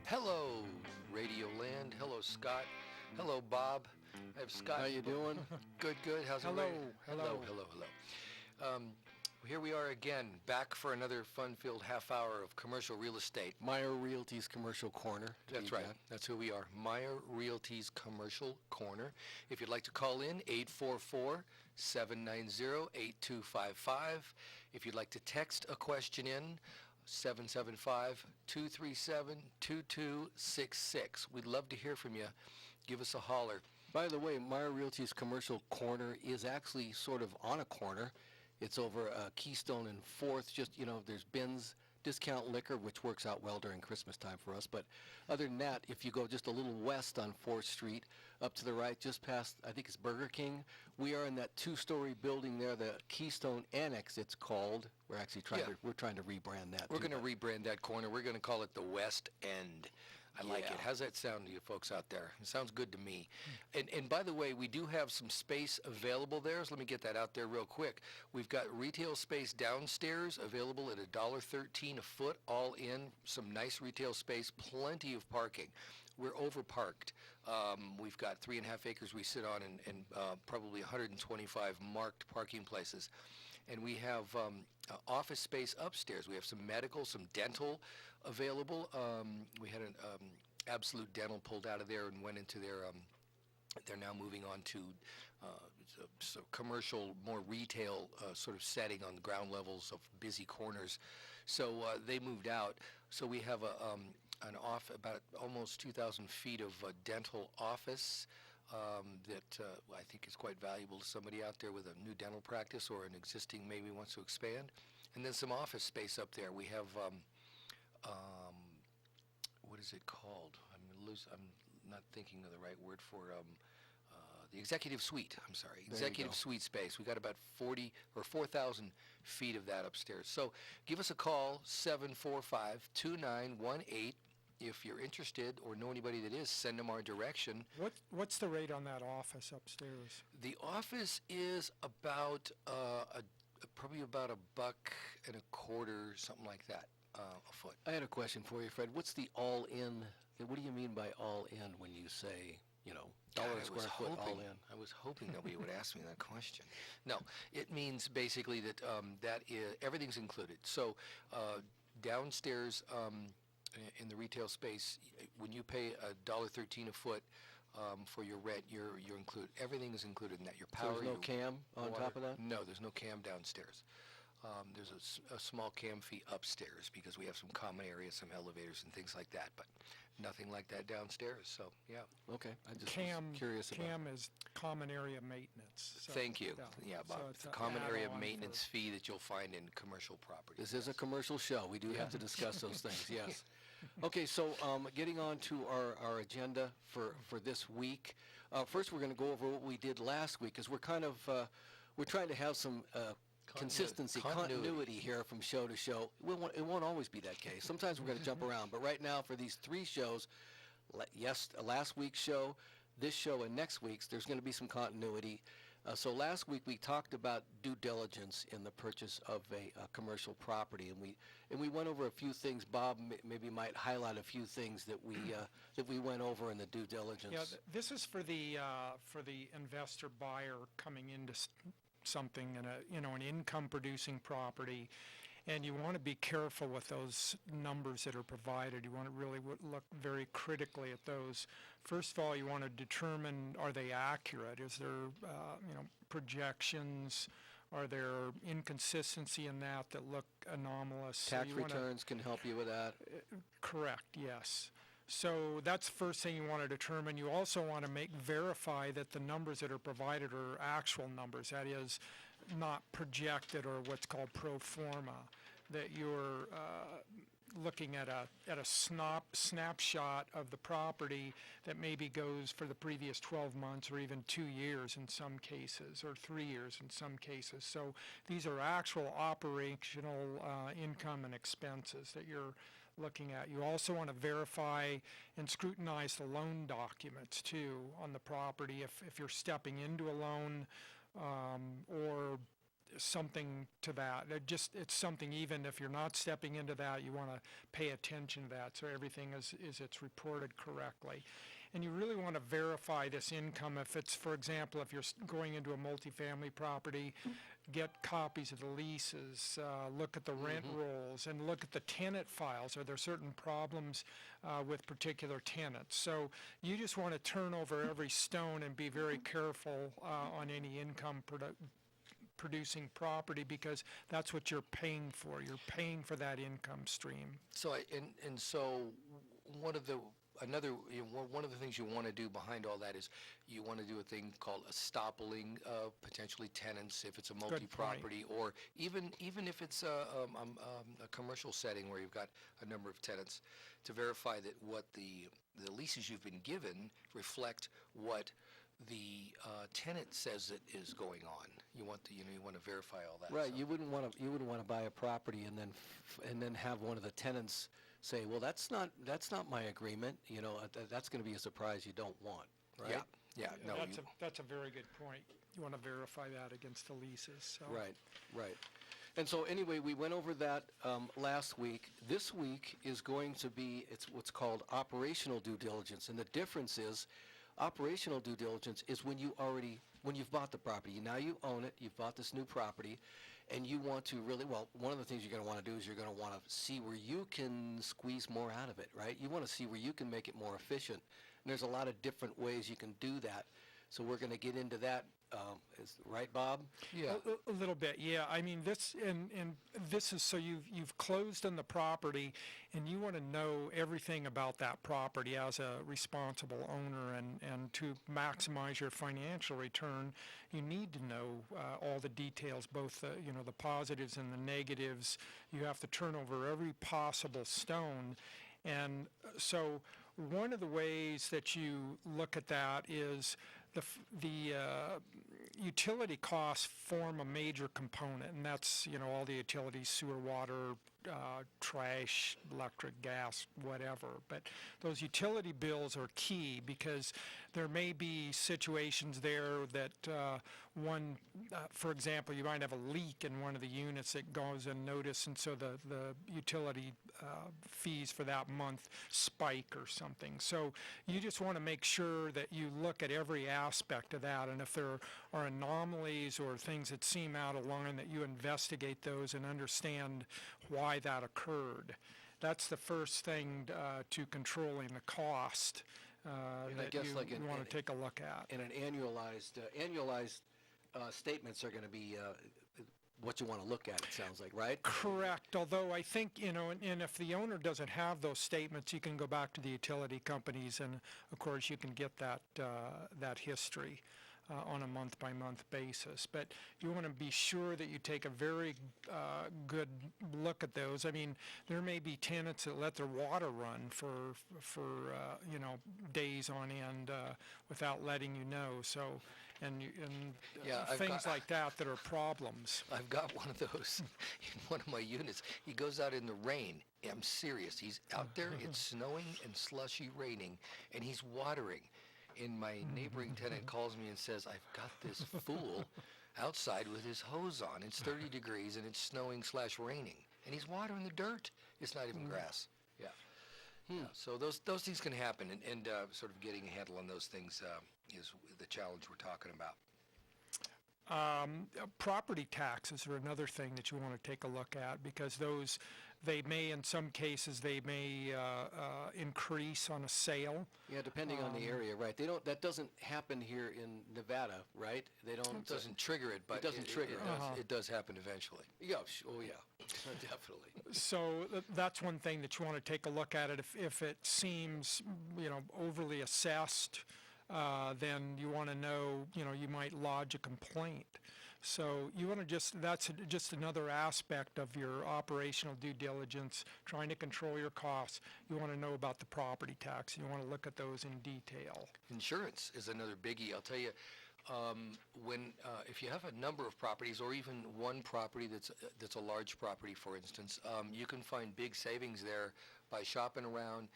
Hello, Radio Land. Hello, Scott. Hello, Bob. I have Scott. How you doing? Good, good. How's Hello, everybody? hello. Hello. Here we are again, back for another fun-filled half hour of commercial real estate. Myer Realty's Commercial Corner. That's right. That's who we are. Myer Realty's Commercial Corner. If you'd like to call in, 844-790-8255. If you'd like to text a question in, 775-237-2266. We'd love to hear from you. Give us a holler. By the way, Myer Realty's Commercial Corner is actually sort of on a corner. It's over Keystone and 4th. Just, there's bins, discount liquor, which works out well during Christmas time for us. But other than that, if you go just a little west on 4th Street, up to the right, just past, I think it's Burger King, we are in that 2-story building there, the Keystone Annex, it's called. We're actually trying to rebrand that. We're going to rebrand that corner. We're going to call it the West End. I like it. How's that sound to you folks out there? It sounds good to me. And by the way, we do have some space available there, so let me get that out there real quick. We've got retail space downstairs available at $1.13 a foot, all in. Some nice retail space, plenty of parking. We're overparked. We've got 3.5 acres we sit on and probably 125 marked parking places. And we have office space upstairs. We have some medical, some dental available. We had an Absolute Dental pulled out of there and went into their, they're now moving on to so commercial, more retail sort of setting on the ground levels of busy corners. So they moved out. So we have about almost 2,000 feet of dental office that I think is quite valuable to somebody out there with a new dental practice or an existing maybe wants to expand. And then some office space up there. We have, what is it called? I'm not thinking of the right word for the executive suite. I'm sorry, executive suite space. We got about 4,000 feet of that upstairs. So give us a call, 745-2918. If you're interested or know anybody that is, send them our direction. What's the rate on that office upstairs? The office is about probably about $1.25, something like that, a foot. I had a question for you, Fred. What's the all-in? What do you mean by all-in when you say, dollar a square foot all in? I was hoping nobody would ask me that question. No, it means basically that everything's included. So downstairs in the retail space, when you pay $1.13 a foot for your rent, you're included. Everything is included in that. Your power. So there's no cam on top of that? No, there's no cam downstairs. There's a small cam fee upstairs because we have some common areas, some elevators and things like that, but nothing like that downstairs. So yeah. Okay, I just was curious about. CAM is common area maintenance. So, Thank you. Yeah, Bob. So It's a common area maintenance fee that you'll find in commercial property. This is a commercial show. We do have to discuss those things. Yes. Okay, so getting on to our agenda for this week. First, we're going to go over what we did last week, because we're kind of we're trying to have some consistency, continuity here from show to show. It won't always be that case. Sometimes we're going to jump around, but right now for these 3 shows, last week's show, this show, and next week's, there's going to be some continuity. So last week we talked about due diligence in the purchase of a commercial property, and we went over a few things. Bob maybe might highlight a few things that we went over in the due diligence. Yeah, this is for the investor buyer coming into something in an income producing property, and you want to be careful with those numbers that are provided. You want to really look very critically at those. First of all, you want to determine, are they accurate? Is there projections? Are there inconsistency in that look anomalous? Tax returns can help you with that. Correct, yes. So that's the first thing you want to determine. You also want to verify that the numbers that are provided are actual numbers, that is, not projected or what's called pro forma, that you're looking at a snapshot of the property that maybe goes for the previous 12 months or even 2 years in some cases, or 3 years in some cases. So these are actual operational income and expenses that you're looking at. You also want to verify and scrutinize the loan documents too on the property if you're stepping into a loan or something to that. It's something, even if you're not stepping into that, you want to pay attention to that so everything it's reported correctly. And you really want to verify this income. If it's, for example, if you're going into a multifamily property, get copies of the leases, look at the rent rolls, and look at the tenant files. Are there certain problems with particular tenants? So you just want to turn over every stone and be very careful on any income producing property, because that's what you're paying for. You're paying for that income stream. So so one of the one of the things you want to do behind all that is you want to do a thing called estoppling potentially tenants if it's a multi-property, or even if it's a commercial setting where you've got a number of tenants, to verify that what the leases you've been given reflect what the tenant says that is going on. You want to verify all that. Right. So. You wouldn't want to buy a property and then have one of the tenants say, well, that's not my agreement. That's going to be a surprise you don't want. Right. Yeah. No. That's a very good point. You want to verify that against the leases. So. Right. And so anyway, we went over that last week. This week is going to be, it's what's called operational due diligence. And the difference is, operational due diligence is when you've bought the property. Now you own it, you've bought this new property, and you want to really, one of the things you're going to want to do is you're going to want to see where you can squeeze more out of it, right? You want to see where you can make it more efficient. And there's a lot of different ways you can do that. So we're going to get into that. Right, Bob? Yeah. A little bit, yeah. I mean, this is so you've closed on the property, and you want to know everything about that property as a responsible owner, and to maximize your financial return, you need to know all the details, both the positives and the negatives. You have to turn over every possible stone, and so one of the ways that you look at that is the utility costs form a major component, and that's all the utilities, sewer, water, trash, electric, gas, whatever. But those utility bills are key, because there may be situations there that for example, you might have a leak in one of the units that goes unnoticed, and so the utility fees for that month spike or something. So you just want to make sure that you look at every aspect of that, and if there are anomalies or things that seem out of line, that you investigate those and understand why that occurred. That's the first thing to controlling the cost that you want to take a look at. And an annualized statements are going to be what you want to look at, it sounds like, right? Correct. Although I think, and if the owner doesn't have those statements, you can go back to the utility companies, and of course you can get that history on a month-by-month basis. But you want to be sure that you take a very good look at those. I mean, there may be tenants that let their water run for days on end without letting you know. So, things like that are problems. I've got one of those in one of my units. He goes out in the rain. I'm serious. He's out there. It's snowing and slushy raining, and he's watering. And my neighboring tenant calls me and says, I've got this fool outside with his hose on. It's 30 degrees and it's snowing/raining. And he's watering the dirt. It's not even grass. Yeah. Yeah. So those things can happen. And sort of getting a handle on those things is the challenge we're talking about. Property taxes are another thing that you want to take a look at, because they may, in some cases, increase on a sale. Yeah, depending on the area, right? That doesn't happen here in Nevada, right? It doesn't trigger it, but it doesn't trigger it. It does happen eventually. Yeah, definitely. So that's one thing that you want to take a look at. If it seems, overly assessed, then you want to know, you might lodge a complaint. So you want to that's just another aspect of your operational due diligence, trying to control your costs. You want to know about the property tax. You want to look at those in detail. Insurance is another biggie. I'll tell you, If you have a number of properties, or even one property that's a large property, for instance, you can find big savings there by shopping around,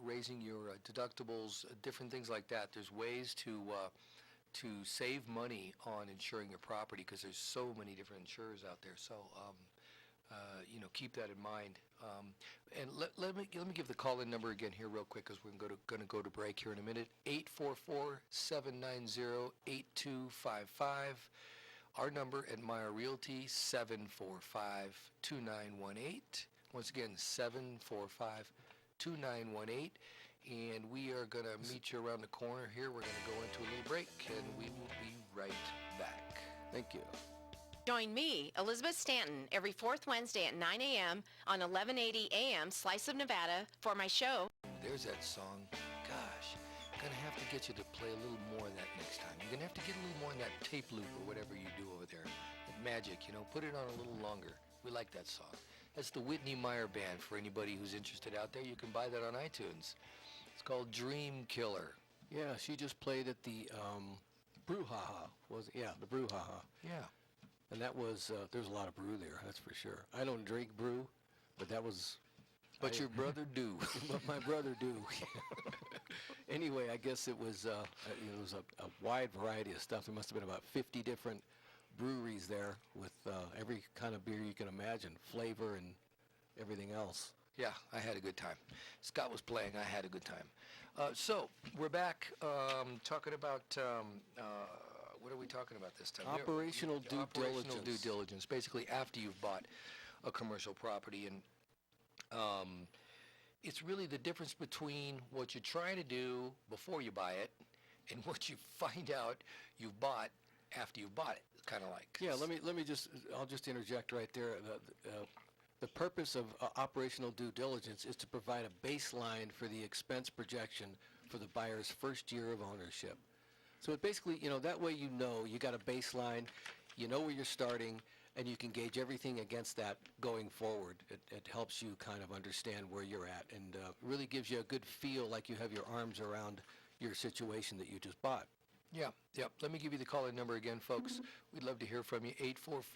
raising your deductibles, different things like that. There's ways to save money on insuring your property because there's so many different insurers out there. So keep that in mind. And let me give the call-in number again here real quick because we're going to go to break here in a minute. 844-790-8255. Our number at Myer Realty, 745-2918. Once again, 745-2918. And we are going to meet you around the corner here. We're going to go into a little break, and we will be right back. Thank you. Join me, Elizabeth Stanton, every fourth Wednesday at 9 a.m. on 1180 a.m. Slice of Nevada for my show. There's that song. Gosh, gonna have to get you to play a little more of that next time. You're gonna have to get a little more in that tape loop or whatever you do over there. That magic, put it on a little longer. We like that song. That's the Whitney Meyer Band. For anybody who's interested out there, you can buy that on iTunes. It's called Dream Killer. Yeah, she just played at the Brouhaha. The Brouhaha. Yeah. And that was, there's a lot of brew there, that's for sure. I don't drink brew, but that was... But your brother do. But my brother do. Anyway, I guess it was a wide variety of stuff. There must have been about 50 different breweries there with every kind of beer you can imagine, flavor and everything else. Yeah, I had a good time. Scott was playing. I had a good time. So we're back talking about... what are we talking about this time? Operational due diligence. Operational due diligence, basically after you've bought a commercial property. And it's really the difference between what you're trying to do before you buy it and what you find out you've bought after you've bought it, kind of like. Yeah, I'll just interject right there. The purpose of operational due diligence is to provide a baseline for the expense projection for the buyer's first year of ownership. So it basically, that way you got a baseline, you know where you're starting, and you can gauge everything against that going forward. It helps you kind of understand where you're at and really gives you a good feel like you have your arms around your situation that you just bought. Yeah. Let me give you the call-in number again, folks. We'd love to hear from you,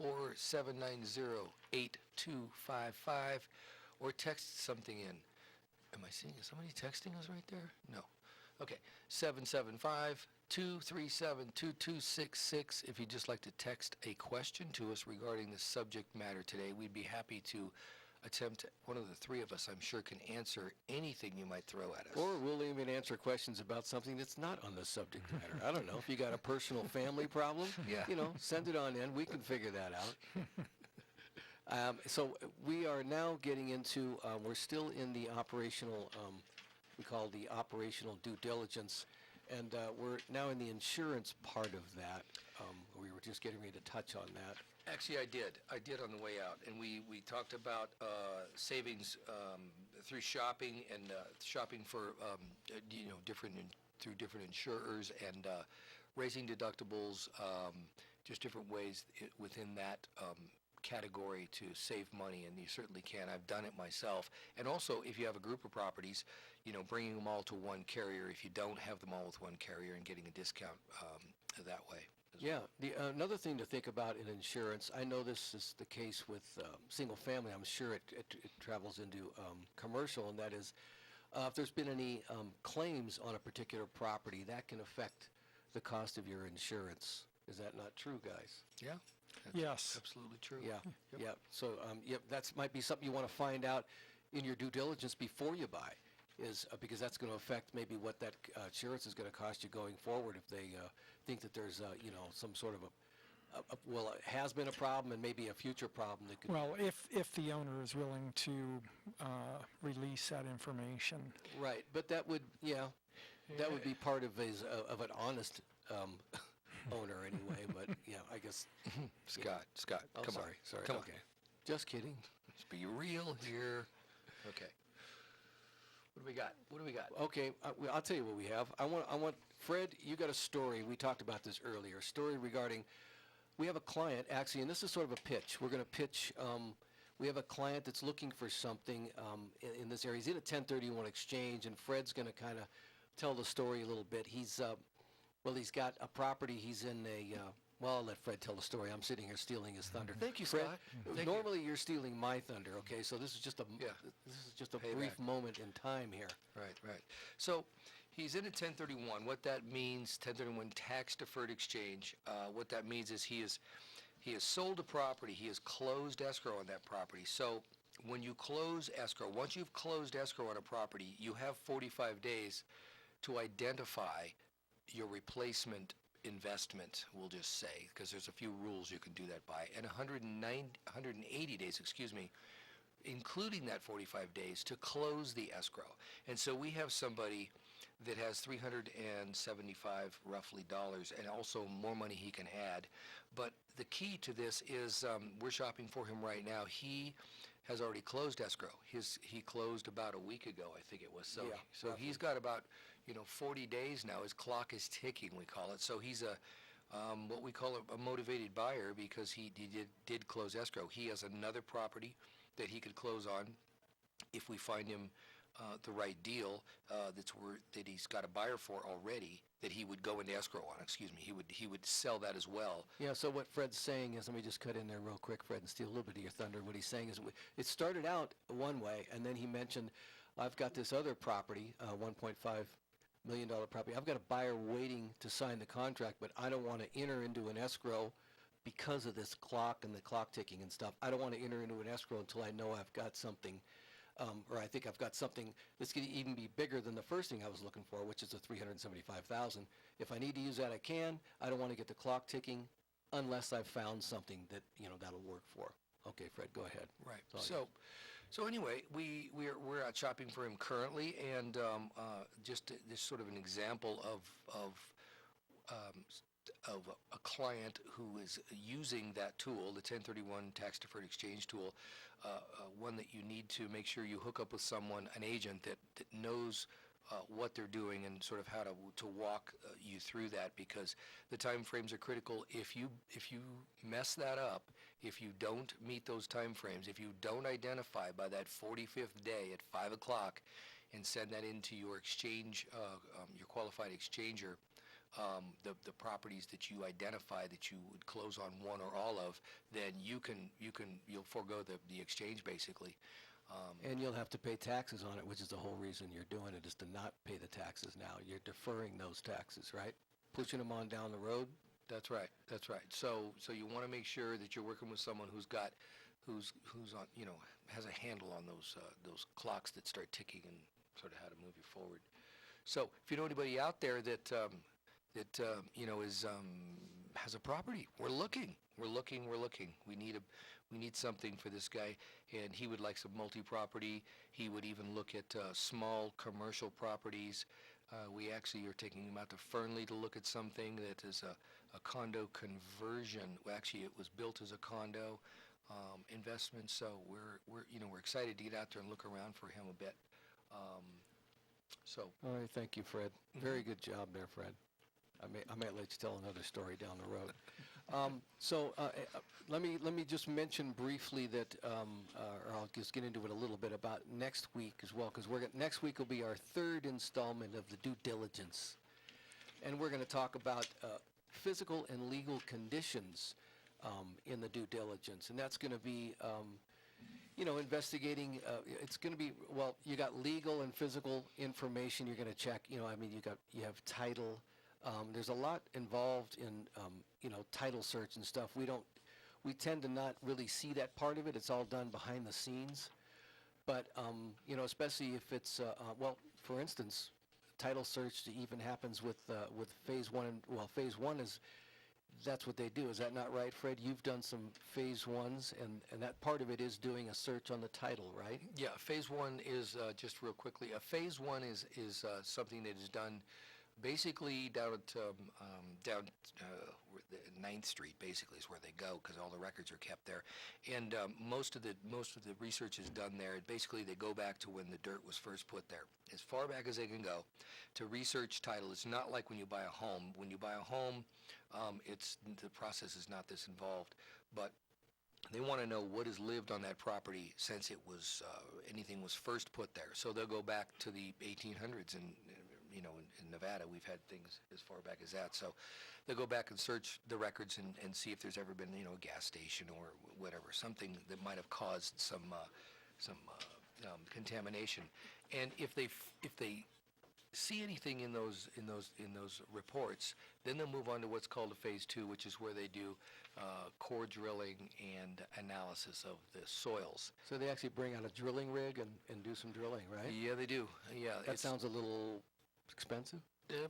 844-790-8255, or text something in. Am I seeing somebody texting us right there? No. Okay, 775-237-2266. If you'd just like to text a question to us regarding the subject matter today, we'd be happy to attempt. One of the three of us, I'm sure, can answer anything you might throw at us. Or we'll even answer questions about something that's not on the subject matter. I don't know. If you got a personal family problem, send it on in. We can figure that out. So we are now getting into, we're still in the operational, we call the operational due diligence, and we're now in the insurance part of that. We were just getting ready to touch on that. Actually, I did on the way out, and we talked about savings through shopping and shopping for through different insurers and raising deductibles, just different ways within that category to save money, and you certainly can. I've done it myself. And also, if you have a group of properties, bringing them all to one carrier if you don't have them all with one carrier and getting a discount that way. Yeah. Another thing to think about in insurance, I know this is the case with single family. I'm sure it travels into commercial, and that is if there's been any claims on a particular property, that can affect the cost of your insurance. Is that not true, guys? Yeah. Yes. Absolutely true. Yeah. Yep. Yeah. So that might be something you want to find out in your due diligence before you buy, is because that's going to affect maybe what that insurance is going to cost you going forward if they think that there's some sort of it has been a problem and maybe a future problem that could. Well, if the owner is willing to release that information. Right, but that would that would be part of of an honest owner anyway. But I guess Scott, oh, come sorry, on, come okay, just kidding. Let's be real here. Okay. What do we got? Okay, I'll tell you what we have. I want Fred. You got a story. We talked about this earlier. A story regarding. We have a client actually, and this is sort of a pitch. We're going to pitch. We have a client that's looking for something in this area. He's in a 1031 exchange, and Fred's going to kind of tell the story a little bit. He's Well, he's got a property. He's in a. Well, I'll let Fred tell the story. I'm sitting here stealing his thunder. Thank you, Fred, Scott. Thank you. normally you're stealing my thunder. Okay, so this is just a Payback. brief moment in time here. Right. So he's in a 1031. What that means, 1031 tax deferred exchange. What that means is he has sold a property. He has closed escrow on that property. So when you close escrow, once you've closed escrow on a property, you have 45 days to identify your replacement investment, we'll just say, because there's a few rules you can do that by, and 180 days, including that 45 days to close the escrow. And so we have somebody that has $375 roughly dollars, and also more money he can add. But the key to this is we're shopping for him right now. He has already closed escrow. He closed about a week ago, I think it was. So Yeah, so roughly. he's got about 40 days now. His clock is ticking, we call it. So he's what we call a motivated buyer because he did close escrow. He has another property that he could close on if we find him the right deal that he's got a buyer for already, that he would go into escrow on. He would sell that as well. Yeah, so what Fred's saying is, let me just cut in there real quick, Fred, and steal a little bit of your thunder. What he's saying is it started out one way, and then he mentioned, I've got this other property, $1.5 million property. I've got a buyer waiting to sign the contract, but I don't want to enter into an escrow because of this clock and the clock ticking and stuff. I don't want to enter into an escrow until I know I've got something, or I think I've got something that's going to even be bigger than the first thing I was looking for, which is the $375,000. If I need to use that, I can. I don't want to get the clock ticking unless I've found something that that'll work for. Okay, Fred, go ahead. Right. It's all So anyway, we're out shopping for him currently, and just sort of an example of a client who is using that tool, the 1031 tax deferred exchange tool, one that you need to make sure you hook up with someone, an agent that knows what they're doing and sort of how to walk you through that, because the time frames are critical. If you mess that up, if you don't meet those time frames, if you don't identify by that 45th day at 5 o'clock and send that into your exchange, your qualified exchanger, the properties that you identify that you would close on one or all of, then you'll forego the exchange basically. And you'll have to pay taxes on it, which is the whole reason you're doing it, is to not pay the taxes now. You're deferring those taxes, right? Pushing them on down the road. That's right. So you want to make sure that you're working with someone who's on, has a handle on those clocks that start ticking and sort of how to move you forward. So if you know anybody out there that is has a property, we're looking. We need something for this guy, and he would like some multi-property. He would even look at small commercial properties. We actually are taking him out to Fernley to look at something that is a condo conversion. Well, actually, it was built as a condo investment. So we're excited to get out there and look around for him a bit. All right, thank you, Fred. Very good job there, Fred. I might let you tell another story down the road. Let me just mention briefly that, or I'll just get into it a little bit about next week as well, because next week will be our third installment of the due diligence, and we're going to talk about physical and legal conditions in the due diligence, and that's going to be investigating. It's going to be, well, you got legal and physical information you're going to check. You have title. There's a lot involved in title search and stuff. We tend to not really see that part of it. It's all done behind the scenes. But especially if it's for instance, title search even happens with phase one. Phase one that's what they do. Is that not right, Fred? You've done some phase ones, and that part of it is doing a search on the title, right? Yeah, phase one is, just real quickly, a phase one is something that is done basically down at 9th Street, basically, is where they go, because all the records are kept there. And most of the research is done there. Basically, they go back to when the dirt was first put there, as far back as they can go, to research title. It's not like when you buy a home. When you buy a home, the process is not this involved, but they want to know what has lived on that property since it was anything was first put there. So they'll go back to the 1800s and in Nevada, we've had things as far back as that. So they'll go back and search the records and see if there's ever been, a gas station or whatever, something that might have caused some contamination. And if they see anything in those reports, then they'll move on to what's called a phase 2, which is where they do core drilling and analysis of the soils. So they actually bring out a drilling rig and do some drilling, right? Yeah, they do. Yeah, That sounds a little expensive.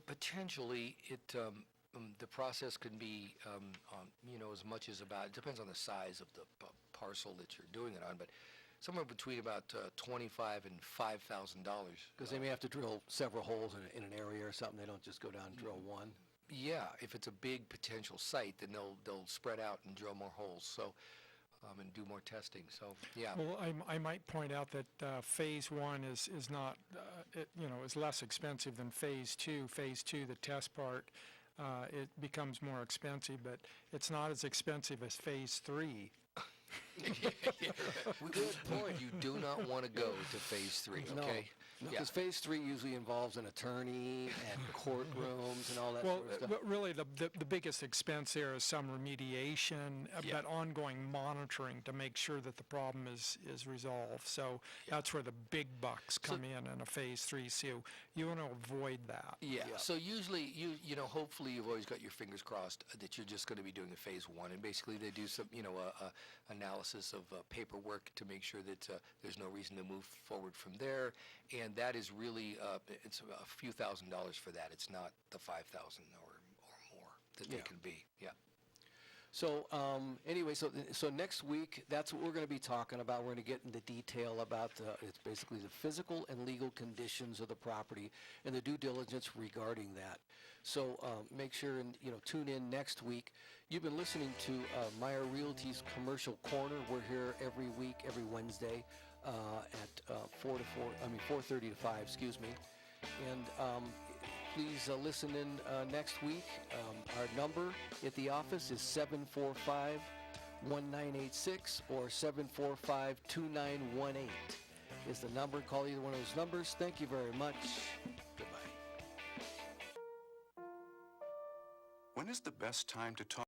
Potentially, the process can be, as much as about, it depends on the size of the parcel that you're doing it on, but somewhere between about $25,000 and $5,000. Because they may have to drill several holes in an area or something. They don't just go down and drill one. Yeah, if it's a big potential site, then they'll spread out and drill more holes. So. And do more testing. So, yeah. Well, I might point out that phase 1 is not, is less expensive than phase 2. Phase 2, the test part, it becomes more expensive, but it's not as expensive as phase 3. Good point. You do not want to go to phase 3, okay? Because phase 3 usually involves an attorney and courtrooms and all that Well, sort of stuff. but really the biggest expense there is some remediation, but ongoing monitoring to make sure that the problem is resolved. So that's where the big bucks come in a phase 3. So you want to avoid that. Yeah. So usually, hopefully you've always got your fingers crossed that you're just going to be doing a phase 1, and basically they do some, analysis of paperwork to make sure that there's no reason to move forward from there. And that is really, it's a few $1,000s for that. It's not the $5,000 or more that they can be. Yeah. So anyway, so next week, that's what we're going to be talking about. We're going to get into detail about it's basically the physical and legal conditions of the property and the due diligence regarding that. So make sure and tune in next week. You've been listening to Myer Realty's Commercial Corner. We're here every week, every Wednesday at 4:30 to 5. Excuse me. And please listen in next week. Our number at the office is 745-1986 or 745-2918 is the number. Call either one of those numbers. Thank you very much. Goodbye. When is the best time to talk?